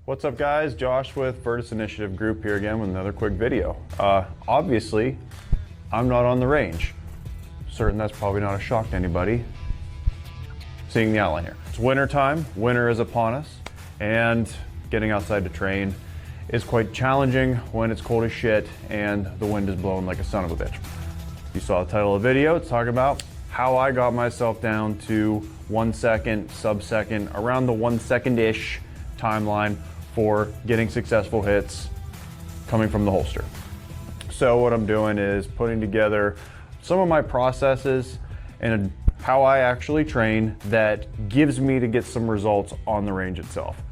What's up guys, Josh with Virtus Initiative Group here again with another quick video. Obviously, I'm not on the range. Certain that's probably not a shock to anybody seeing the outline here. It's winter time, winter is upon us, and getting outside to train is quite challenging when it's cold as shit and the wind is blowing like a son of a bitch. You saw the title of the video, it's talking about how I got myself down to 1 second, sub-second, around the 1 second-ish timeline for getting successful hits coming from the holster. So what I'm doing is putting together some of my processes and how I actually train that gives me to get some results on the range itself.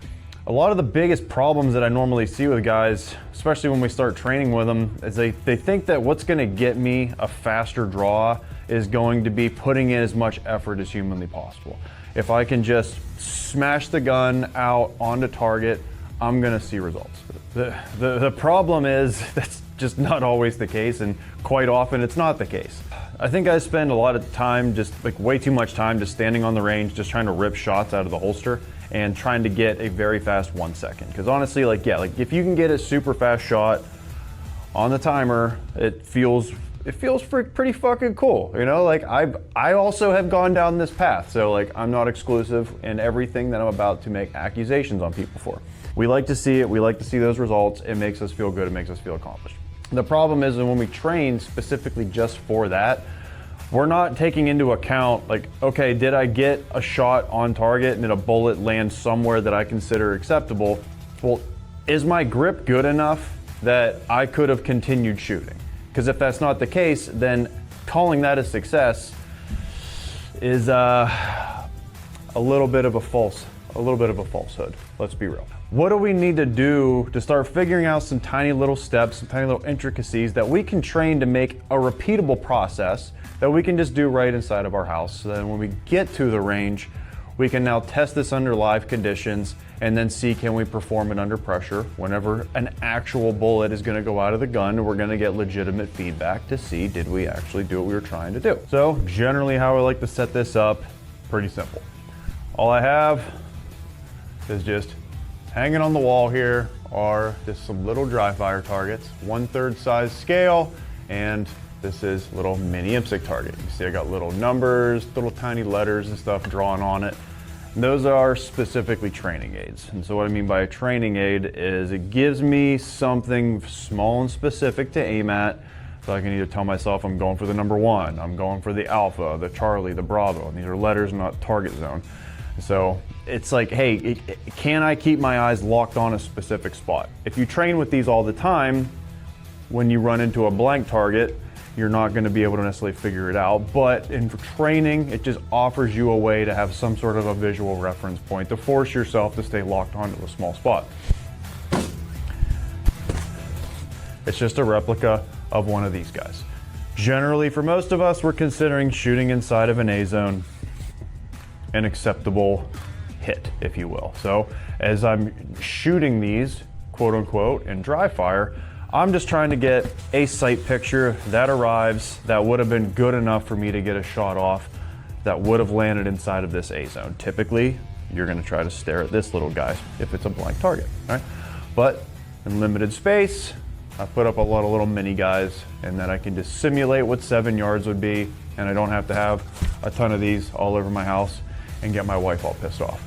A lot of the biggest problems that I normally see with guys, especially when we start training with them, is they think that what's gonna get me a faster draw is going to be putting in as much effort as humanly possible. If I can just smash the gun out onto target, I'm gonna see results. The problem is that's just not always the case, and quite often it's not the case. I think I spend a lot of time, just like way too much time, just standing on the range, just trying to rip shots out of the holster and trying to get a very fast 1 second. Because honestly, like if you can get a super fast shot on the timer, it feels pretty fucking cool, you know? Like I also have gone down this path, so like I'm not exclusive in everything that I'm about to make accusations on people for. We like to see it, we like to see those results, it makes us feel good, it makes us feel accomplished. The problem is that when we train specifically just for that, we're not taking into account like, okay, did I get a shot on target and did a bullet land somewhere that I consider acceptable? Well, is my grip good enough that I could have continued shooting? Because if that's not the case, then calling that a success is a little bit of a falsehood. Let's be real. What do we need to do to start figuring out some tiny little steps, some tiny little intricacies that we can train to make a repeatable process that we can just do right inside of our house, so that when we get to the range, we can now test this under live conditions and then see, can we perform it under pressure whenever an actual bullet is going to go out of the gun, and we're going to get legitimate feedback to see, did we actually do what we were trying to do? So generally how I like to set this up, pretty simple. All I have is just hanging on the wall here are just some little dry fire targets, 1/3 size scale, and this is little mini IMSIC target. You see I got little numbers, little tiny letters and stuff drawn on it. And those are specifically training aids. And so what I mean by a training aid is it gives me something small and specific to aim at, so I can either tell myself I'm going for the number 1, I'm going for the Alpha, the Charlie, the Bravo, and these are letters, not target zone. So it's like, hey, can I keep my eyes locked on a specific spot? If you train with these all the time, when you run into a blank target, you're not going to be able to necessarily figure it out. But in training, it just offers you a way to have some sort of a visual reference point to force yourself to stay locked onto a small spot. It's just a replica of one of these guys. Generally, for most of us, we're considering shooting inside of an A zone an acceptable hit, if you will. So as I'm shooting these, quote unquote, in dry fire, I'm just trying to get a sight picture that arrives that would have been good enough for me to get a shot off that would have landed inside of this A zone. Typically, you're gonna try to stare at this little guy if it's a blank target, all right? But in limited space, I put up a lot of little mini guys, and then I can just simulate what 7 yards would be, and I don't have to have a ton of these all over my house and get my wife all pissed off.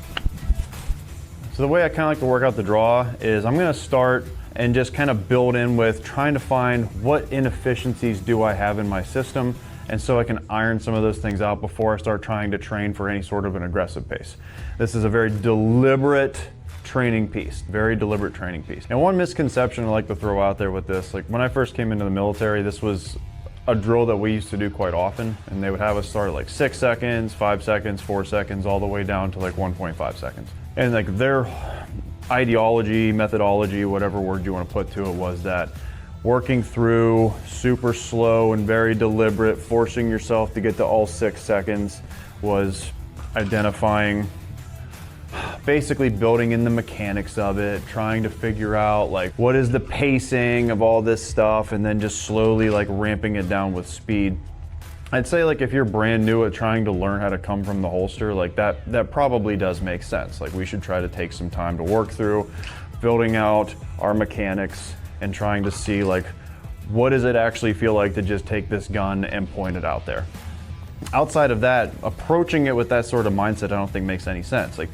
So the way I kind of like to work out the draw is I'm gonna start and just kind of build in with trying to find what inefficiencies do I have in my system, and so I can iron some of those things out before I start trying to train for any sort of an aggressive pace. This is a very deliberate training piece, very deliberate training piece. And one misconception I like to throw out there with this, like when I first came into the military, this was a drill that we used to do quite often, and they would have us start at like 6 seconds, 5 seconds, 4 seconds, all the way down to like 1.5 seconds. And like their ideology, methodology, whatever word you want to put to it, was that working through super slow and very deliberate, forcing yourself to get to all 6 seconds was identifying, basically building in the mechanics of it, trying to figure out like what is the pacing of all this stuff, and then just slowly like ramping it down with speed. I'd say like if you're brand new at trying to learn how to come from the holster, like that probably does make sense. Like we should try to take some time to work through, building out our mechanics and trying to see like, what does it actually feel like to just take this gun and point it out there? Outside of that, approaching it with that sort of mindset, I don't think makes any sense. Like,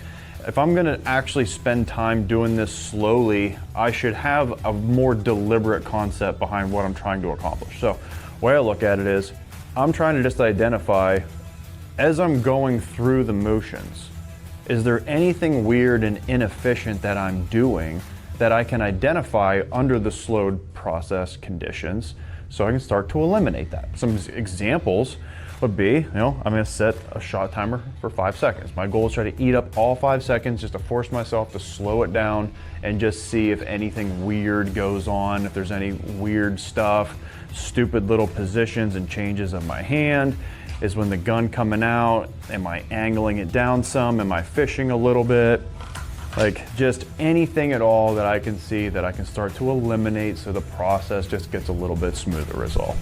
if I'm gonna actually spend time doing this slowly, I should have a more deliberate concept behind what I'm trying to accomplish. So, the way I look at it is, I'm trying to just identify, as I'm going through the motions, is there anything weird and inefficient that I'm doing that I can identify under the slowed process conditions so I can start to eliminate that? Some examples would be, I'm gonna set a shot timer for 5 seconds. My goal is try to eat up all 5 seconds just to force myself to slow it down and just see if anything weird goes on, if there's any weird stuff, stupid little positions and changes of my hand. Is when the gun coming out, am I angling it down some? Am I fishing a little bit? Like, just anything at all that I can see that I can start to eliminate so the process just gets a little bit smoother is all.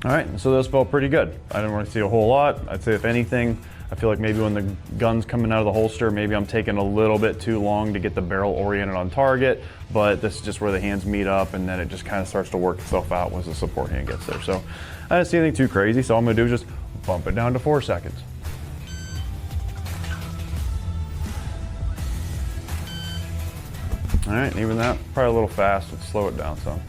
All right, so those felt pretty good. I didn't really see a whole lot. I'd say if anything, I feel like maybe when the gun's coming out of the holster, maybe I'm taking a little bit too long to get the barrel oriented on target, but this is just where the hands meet up and then it just kind of starts to work itself out once the support hand gets there. So I didn't see anything too crazy, so all I'm gonna do is just bump it down to 4 seconds. All right, and even that, probably a little fast, let's slow it down some.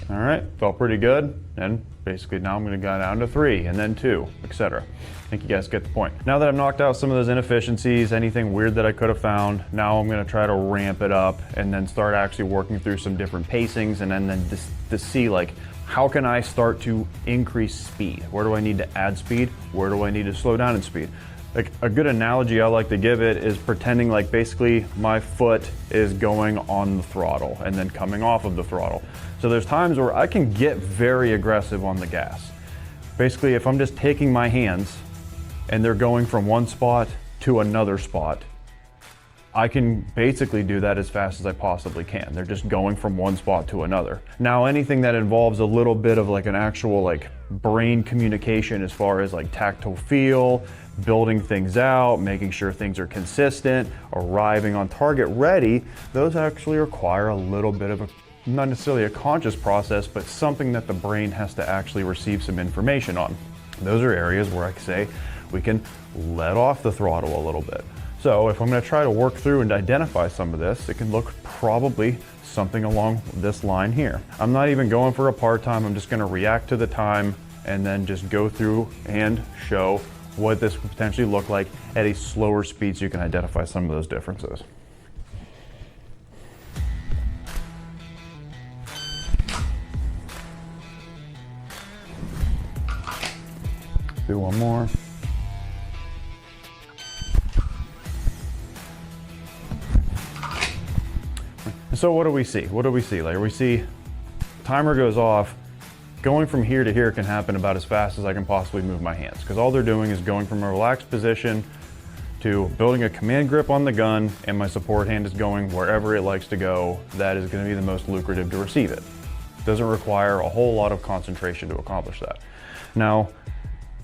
All right, felt pretty good. And basically now I'm gonna go down to 3 and then 2, etc. I think you guys get the point. Now that I've knocked out some of those inefficiencies, anything weird that I could have found, now I'm gonna try to ramp it up and then start actually working through some different pacings and then to see like, how can I start to increase speed? Where do I need to add speed? Where do I need to slow down in speed? Like a good analogy I like to give it is pretending like basically my foot is going on the throttle and then coming off of the throttle. So there's times where I can get very aggressive on the gas. Basically, if I'm just taking my hands and they're going from one spot to another spot, I can basically do that as fast as I possibly can. They're just going from one spot to another. Now, anything that involves a little bit of like an actual like brain communication as far as like tactile feel, building things out, making sure things are consistent, arriving on target ready, those actually require a little bit of a, not necessarily a conscious process, but something that the brain has to actually receive some information on. Those are areas where I can say we can let off the throttle a little bit. So if I'm going to try to work through and identify some of this, it can look probably something along this line here. I'm not even going for a part time, I'm just going to react to the time and then just go through and show what this could potentially look like at a slower speed so you can identify some of those differences. Do one more. So what do we see? What do we see? Like we see timer goes off. Going from here to here can happen about as fast as I can possibly move my hands, because all they're doing is going from a relaxed position to building a command grip on the gun, and my support hand is going wherever it likes to go. That is going to be the most lucrative to receive it. Doesn't require a whole lot of concentration to accomplish that. Now,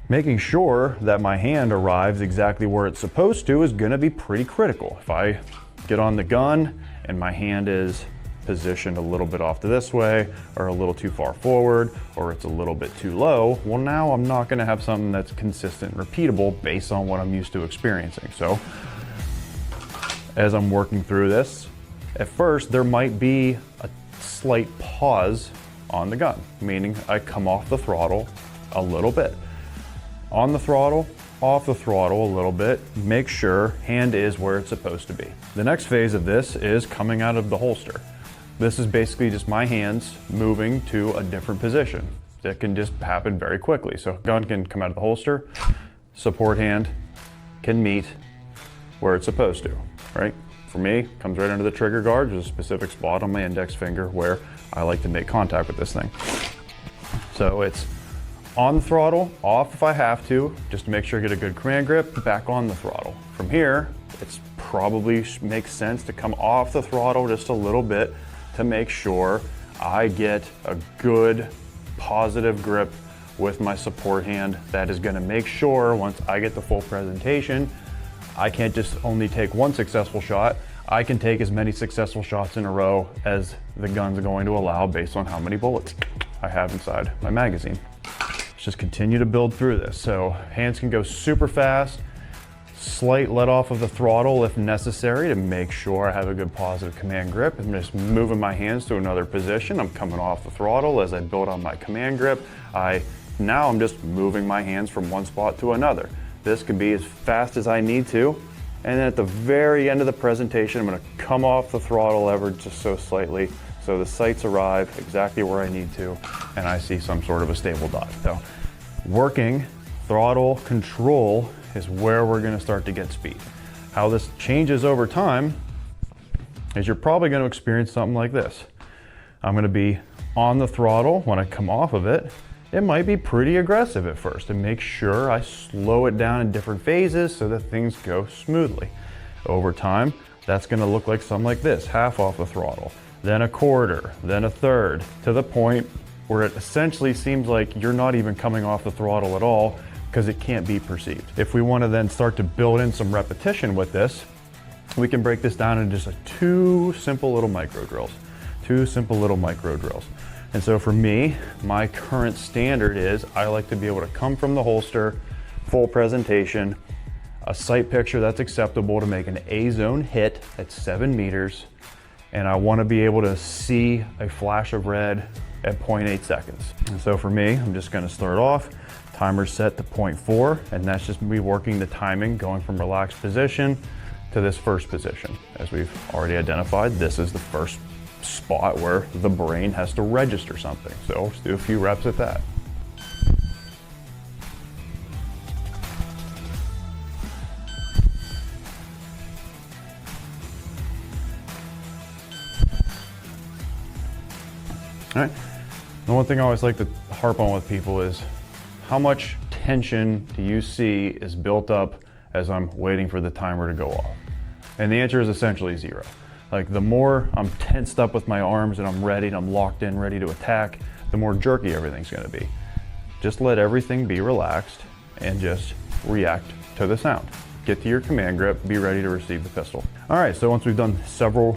making sure that my hand arrives exactly where it's supposed to is going to be pretty critical. If I get on the gun and my hand is positioned a little bit off to this way, or a little too far forward, or it's a little bit too low, well now I'm not gonna have something that's consistent and repeatable based on what I'm used to experiencing. So as I'm working through this, at first there might be a slight pause on the gun, meaning I come off the throttle a little bit. On the throttle, off the throttle a little bit, make sure hand is where it's supposed to be. The next phase of this is coming out of the holster. This is basically just my hands moving to a different position. That can just happen very quickly. So gun can come out of the holster, support hand can meet where it's supposed to, right? For me, comes right under the trigger guard. There's a specific spot on my index finger where I like to make contact with this thing. So it's On the throttle, off if I have to, just to make sure I get a good command grip, back on the throttle. From here, it's probably makes sense to come off the throttle just a little bit to make sure I get a good positive grip with my support hand. That is gonna make sure once I get the full presentation, I can't just only take one successful shot. I can take as many successful shots in a row as the gun's going to allow based on how many bullets I have inside my magazine. Let's just continue to build through this. So hands can go super fast, slight let off of the throttle if necessary to make sure I have a good positive command grip. I'm just moving my hands to another position. I'm coming off the throttle as I build on my command grip. Now I'm just moving my hands from one spot to another. This can be as fast as I need to. And then at the very end of the presentation, I'm gonna come off the throttle ever just so slightly so the sights arrive exactly where I need to and I see some sort of a stable dive. So working throttle control is where we're gonna start to get speed. How this changes over time is you're probably gonna experience something like this. I'm gonna be on the throttle. When I come off of it, it might be pretty aggressive at first and make sure I slow it down in different phases so that things go smoothly. Over time, that's gonna look like something like this, half off the throttle, then a quarter, then a third, to the point where it essentially seems like you're not even coming off the throttle at all because it can't be perceived. If we want to then start to build in some repetition with this, we can break this down into just two simple little micro drills. And so for me, my current standard is I like to be able to come from the holster, full presentation, a sight picture that's acceptable to make an A zone hit at 7 meters, and I want to be able to see a flash of red at 0.8 seconds. And so for me, I'm just going to start off, timer set to 0.4, and that's just me working the timing, going from relaxed position to this first position. As we've already identified, this is the first spot where the brain has to register something. So let's do a few reps at that. All right. The one thing I always like to harp on with people is how much tension do you see is built up as I'm waiting for the timer to go off? And the answer is essentially zero. Like the more I'm tensed up with my arms and I'm ready and I'm locked in, ready to attack, the more jerky everything's gonna be. Just let everything be relaxed and just react to the sound. Get to your command grip, be ready to receive the pistol. All right, so once we've done several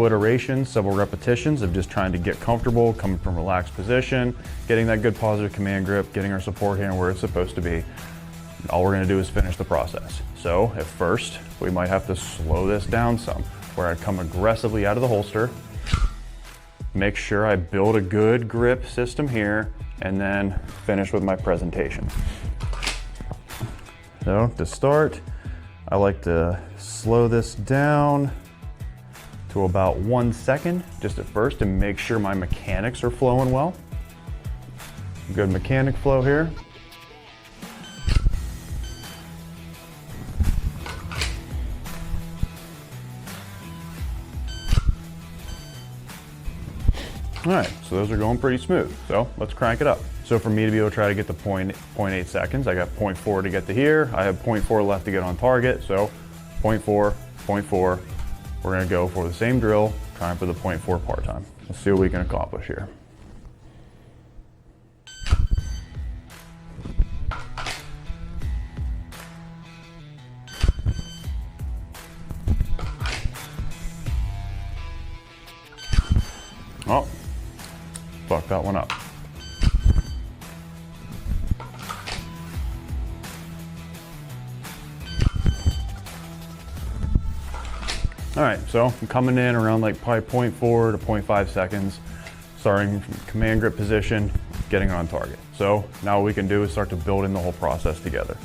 iterations, several repetitions of just trying to get comfortable, coming from relaxed position, getting that good positive command grip, getting our support hand where it's supposed to be, all we're gonna do is finish the process. So at first, we might have to slow this down some, where I come aggressively out of the holster, make sure I build a good grip system here, and then finish with my presentation. So to start, I like to slow this down to about 1 second, just at first, and make sure my mechanics are flowing well. Good mechanic flow here. All right, so those are going pretty smooth. So let's crank it up. So for me to be able to try to get to 0.8 seconds, I got 0.4 to get to here. I have 0.4 left to get on target. So 0.4, 0.4. We're gonna go for the same drill, trying for the 0.4 part time. Let's see what we can accomplish here. Oh, fuck that one up. All right, so I'm coming in around like probably 0.4 to 0.5 seconds, starting from command grip position, getting on target. So now what we can do is start to build in the whole process together.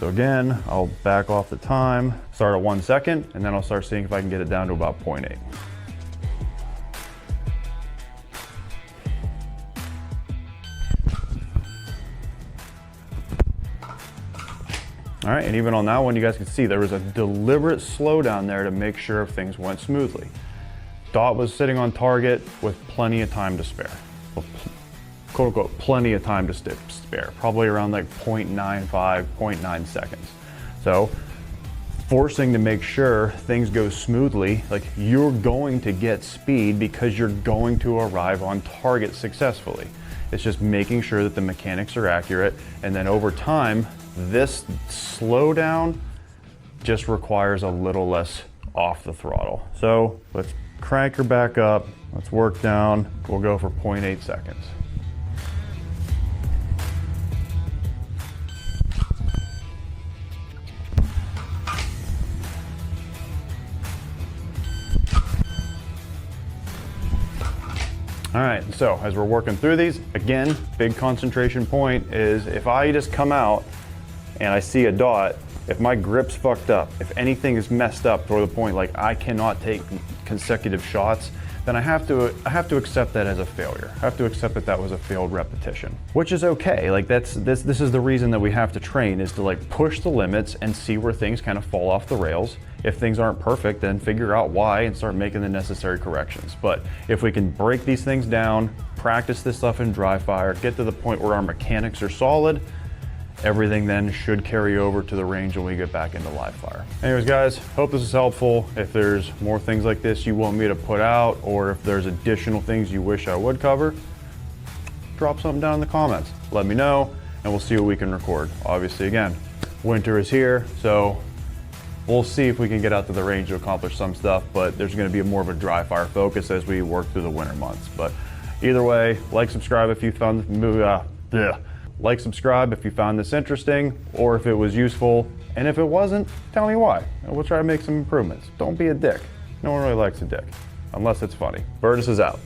So again, I'll back off the time, start at 1 second, and then I'll start seeing if I can get it down to about 0.8. All right, and even on that one, you guys can see there was a deliberate slowdown there to make sure if things went smoothly. Dot was sitting on target with plenty of time to spare. quote unquote plenty of time to spare, probably around like 0.95, 0.9 seconds. So forcing to make sure things go smoothly, like you're going to get speed because you're going to arrive on target successfully. It's just making sure that the mechanics are accurate, and then over time, this slowdown just requires a little less off the throttle. So let's crank her back up, let's work down, we'll go for 0.8 seconds. All right, so as we're working through these, again, big concentration point is if I just come out and I see a dot, if my grip's fucked up, if anything is messed up to the point like I cannot take consecutive shots, then I have to accept that as a failure. I have to accept that that was a failed repetition, which is okay. Like this is the reason that we have to train, is to like push the limits and see where things kind of fall off the rails. If things aren't perfect, then figure out why and start making the necessary corrections. But if we can break these things down, practice this stuff in dry fire, get to the point where our mechanics are solid, everything then should carry over to the range when we get back into live fire. Anyways guys, hope this is helpful. If there's more things like this you want me to put out, or if there's additional things you wish I would cover, drop something down in the comments. Let me know and we'll see what we can record. Obviously again, winter is here, so we'll see if we can get out to the range to accomplish some stuff, but there's gonna be more of a dry fire focus as we work through the winter months. But either way, like, subscribe if you found like, subscribe if you found this interesting or if it was useful. And if it wasn't, tell me why. And we'll try to make some improvements. Don't be a dick. No one really likes a dick, unless it's funny. Virtus is out.